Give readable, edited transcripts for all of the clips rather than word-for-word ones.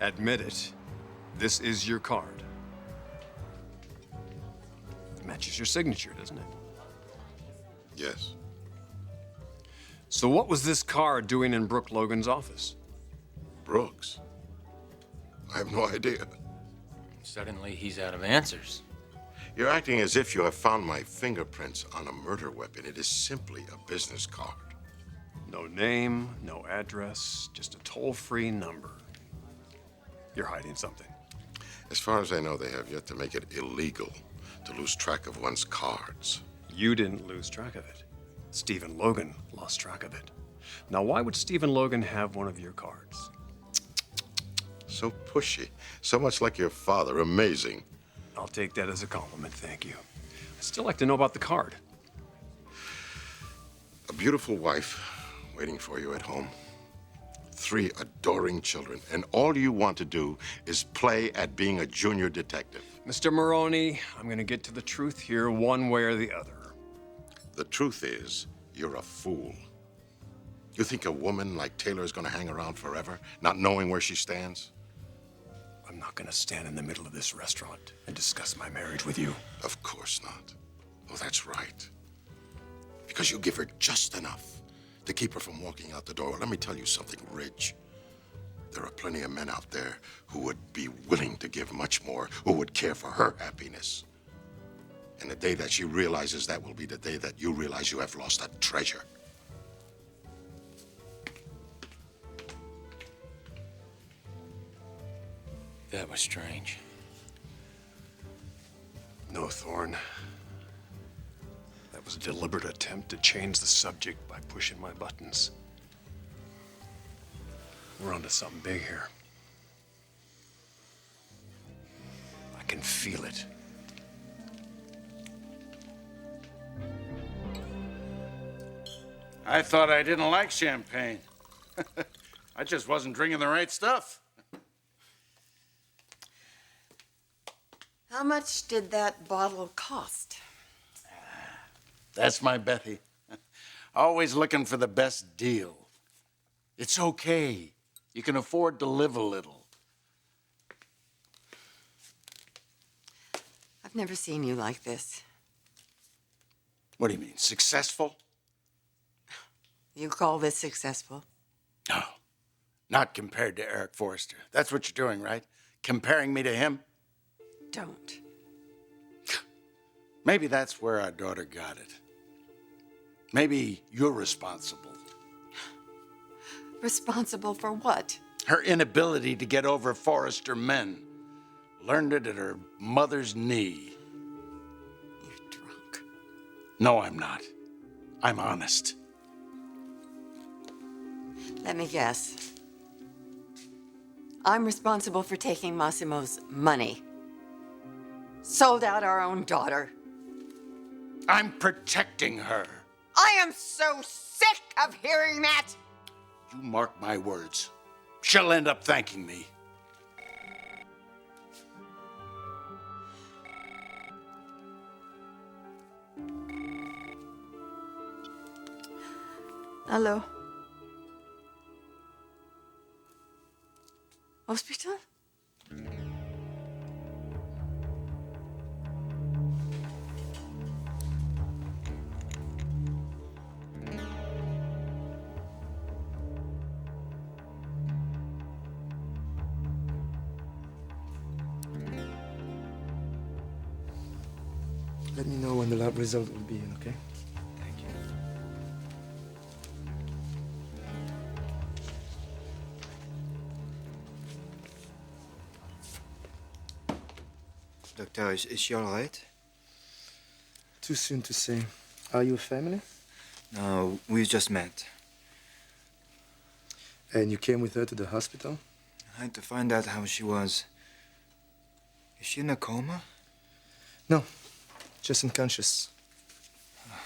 Admit it. This is your card. It matches your signature, doesn't it? Yes. So what was this card doing in Brooke Logan's office? Brooks? I have no idea. Suddenly, he's out of answers. You're acting as if you have found my fingerprints on a murder weapon. It is simply a business card. No name, no address, just a toll-free number. You're hiding something. As far as I know, they have yet to make it illegal to lose track of one's cards. You didn't lose track of it. Stephen Logan lost track of it. Now, why would Stephen Logan have one of your cards? So pushy. So much like your father. Amazing. I'll take that as a compliment, thank you. I'd still like to know about the card. A beautiful wife waiting for you at home. 3 adoring children. And all you want to do is play at being a junior detective. Mr. Maroney, I'm gonna get to the truth here one way or the other. The truth is, you're a fool. You think a woman like Taylor is gonna hang around forever, not knowing where she stands? I'm not gonna stand in the middle of this restaurant and discuss my marriage with you. Of course not. Oh, that's right. Because you give her just enough to keep her from walking out the door. Let me tell you something, Ridge. There are plenty of men out there who would be willing to give much more, who would care for her happiness. And the day that she realizes that will be the day that you realize you have lost a treasure. That was strange. No, Thorne. That was a deliberate attempt to change the subject by pushing my buttons. We're onto something big here. I can feel it. I thought I didn't like champagne. I just wasn't drinking the right stuff. How much did that bottle cost? That's my Bethy. Always looking for the best deal. It's okay. You can afford to live a little. I've never seen you like this. What do you mean, successful? You call this successful? No, not compared to Eric Forrester. That's what you're doing, right? Comparing me to him? Don't. Maybe that's where our daughter got it. Maybe you're responsible. Responsible for what? Her inability to get over Forrester men. Learned it at her mother's knee. You're drunk. No, I'm not. I'm honest. Let me guess. I'm responsible for taking Massimo's money. Sold out our own daughter. I'm protecting her. I am so sick of hearing that! You mark my words. She'll end up thanking me. Hello? Hospital? Let me know when the lab result will be in, okay? Thank you. Doctor, is she all right? Too soon to say. Are you a family? No, we just met. And you came with her to the hospital? I had to find out how she was. Is she in a coma? No, just unconscious.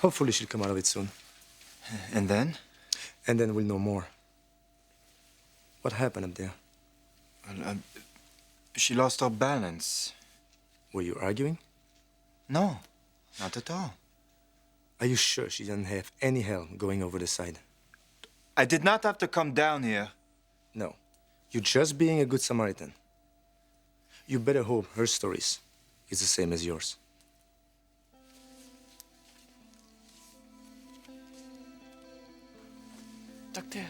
Hopefully she'll come out of it soon. And then? And then we'll know more. What happened up there? Well, she lost her balance. Were you arguing? No, not at all. Are you sure she didn't have any help going over the side? I did not have to come down here. No. You're just being a good Samaritan. You better hope her stories is the same as yours. Docteur.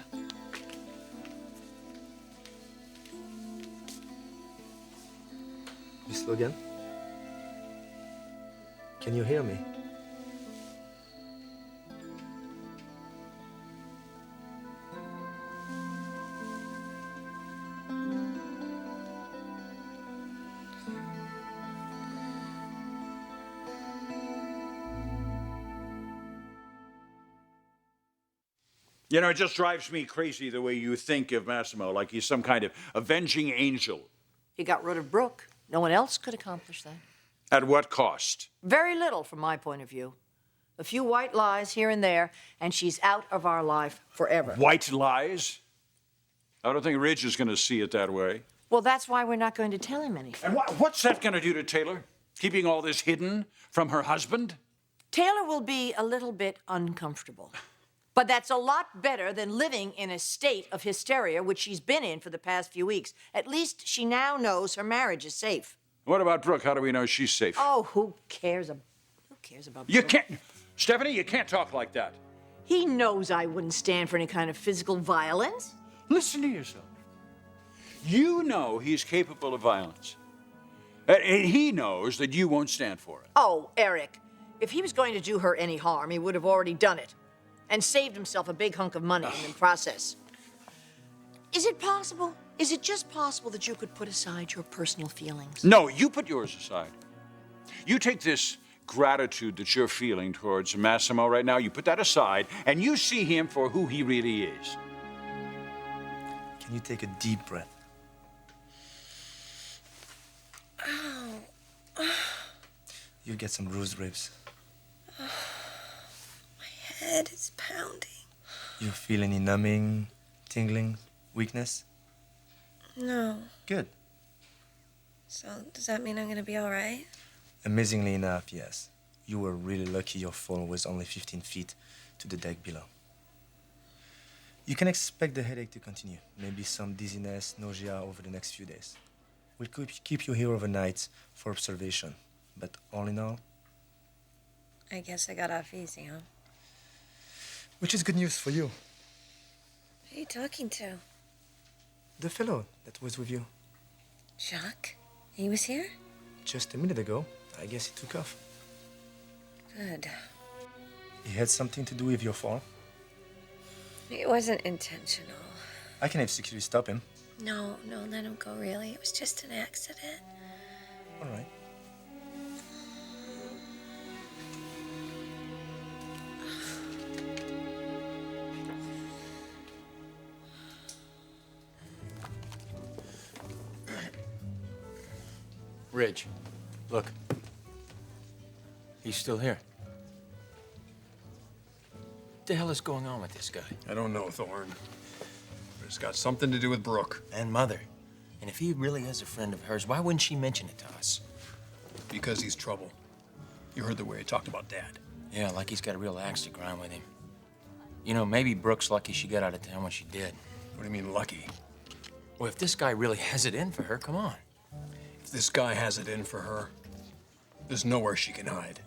Miss Logan? Can you hear me? You know, it just drives me crazy the way you think of Massimo, like he's some kind of avenging angel. He got rid of Brooke. No one else could accomplish that. At what cost? Very little from my point of view. A few white lies here and there, and she's out of our life forever. White lies? I don't think Ridge is going to see it that way. Well, that's why we're not going to tell him anything. And what's that going to do to Taylor? Keeping all this hidden from her husband? Taylor will be a little bit uncomfortable. But that's a lot better than living in a state of hysteria, which she's been in for the past few weeks. At least she now knows her marriage is safe. What about Brooke? How do we know she's safe? Oh, who cares about Brooke? You can't... Stephanie, you can't talk like that. He knows I wouldn't stand for any kind of physical violence. Listen to yourself. You know he's capable of violence. And he knows that you won't stand for it. Oh, Eric, if he was going to do her any harm, he would have already done it. And saved himself a big hunk of money in the process. Is it possible? Is it just possible that you could put aside your personal feelings? No, you put yours aside. You take this gratitude that you're feeling towards Massimo right now, you put that aside, and you see him for who he really is. Can you take a deep breath? Ow. You get some bruised ribs. My head is pounding. You feel any numbing, tingling, weakness? No. Good. So, does that mean I'm gonna be all right? Amazingly enough, yes. You were really lucky your fall was only 15 feet to the deck below. You can expect the headache to continue. Maybe some dizziness, nausea over the next few days. We'll keep you here overnight for observation. But all in all... I guess I got off easy, huh? Which is good news for you. Who are you talking to? The fellow that was with you. Jacques? He was here? Just a minute ago. I guess he took off. Good. He had something to do with your fall? It wasn't intentional. I can have security stop him. No, let him go, really. It was just an accident. All right. Ridge, look. He's still here. What the hell is going on with this guy? I don't know, Thorne. But it's got something to do with Brooke. And Mother. And if he really is a friend of hers, why wouldn't she mention it to us? Because he's trouble. You heard the way he talked about Dad. Yeah, like he's got a real axe to grind with him. You know, maybe Brooke's lucky she got out of town when she did. What do you mean, lucky? Well, if this guy really has it in for her, come on. If this guy has it in for her, there's nowhere she can hide.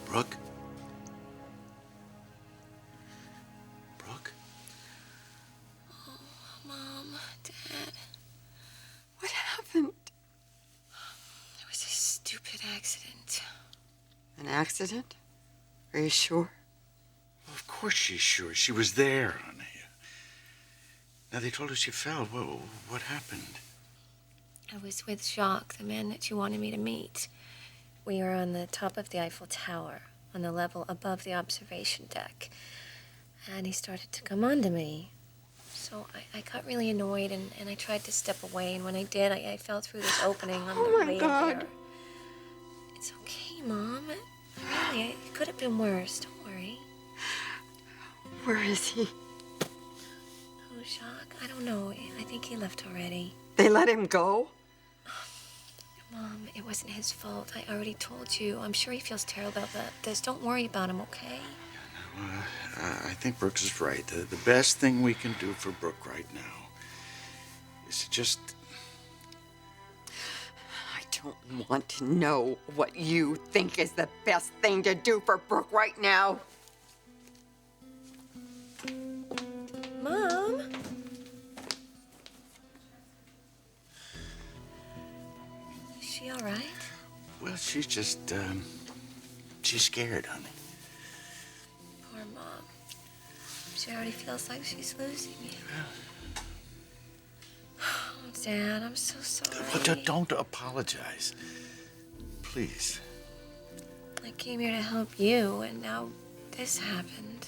Brooke? Brooke? Oh, Mom, Dad. What happened? It was a stupid accident. An accident? Are you sure? Well, of course she's sure. She was there, honey. Now, they told us you fell. What happened? I was with Jacques, the man that you wanted me to meet. We were on the top of the Eiffel Tower, on the level above the observation deck. And he started to come onto me. So I got really annoyed and I tried to step away. And when I did, I fell through this opening on Oh, the my way God. there. It's okay, Mom. Really, it could have been worse. Don't worry. Where is he? Oh, Jacques? I don't know. I think he left already. They let him go? Mom, it wasn't his fault. I already told you. I'm sure he feels terrible about this. Don't worry about him, okay? I think Brooks is right. The best thing we can do for Brooke right now is to just... I don't want to know what you think is the best thing to do for Brooke right now. Mom? Is she all right? Well, she's just, she's scared, honey. Poor Mom. She already feels like she's losing you. Oh, Dad, I'm so sorry. Well, don't apologize. Please. I came here to help you, and now this happened.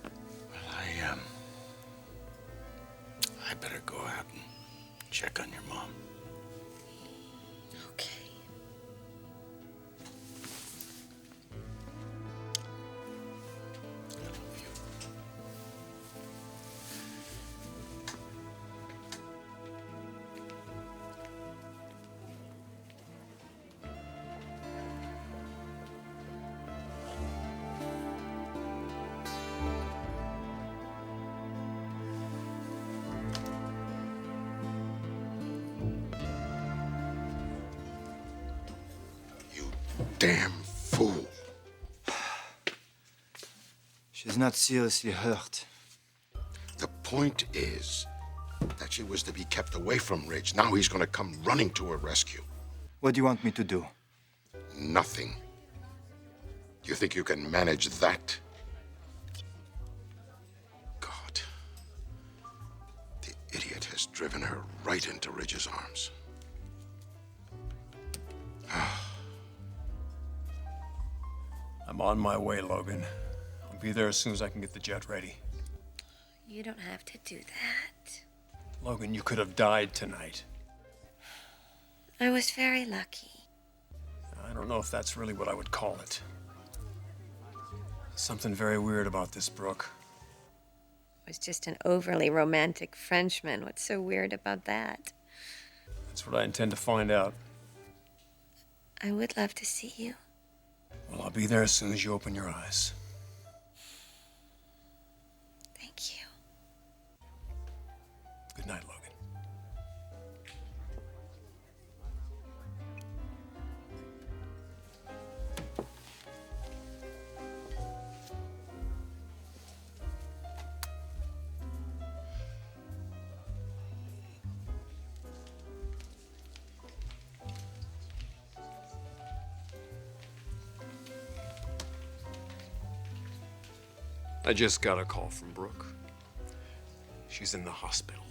Well, I better go out and check on your mom. Okay. I love you. Damn fool. She's not seriously hurt. The point is that she was to be kept away from Ridge. Now he's going to come running to her rescue. What do you want me to do? Nothing. You think you can manage that? God. The idiot has driven her right into Ridge's arms. I'm on my way, Logan. I'll be there as soon as I can get the jet ready. You don't have to do that. Logan, you could have died tonight. I was very lucky. I don't know if that's really what I would call it. Something very weird about this, Brooke. I was just an overly romantic Frenchman. What's so weird about that? That's what I intend to find out. I would love to see you. Well, I'll be there as soon as you open your eyes. Thank you. Good night, Logan. I just got a call from Brooke. She's in the hospital.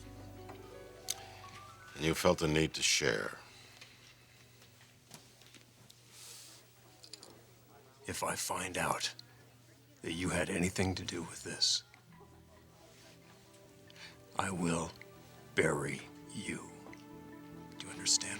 And you felt the need to share. If I find out that you had anything to do with this, I will bury you. Do you understand?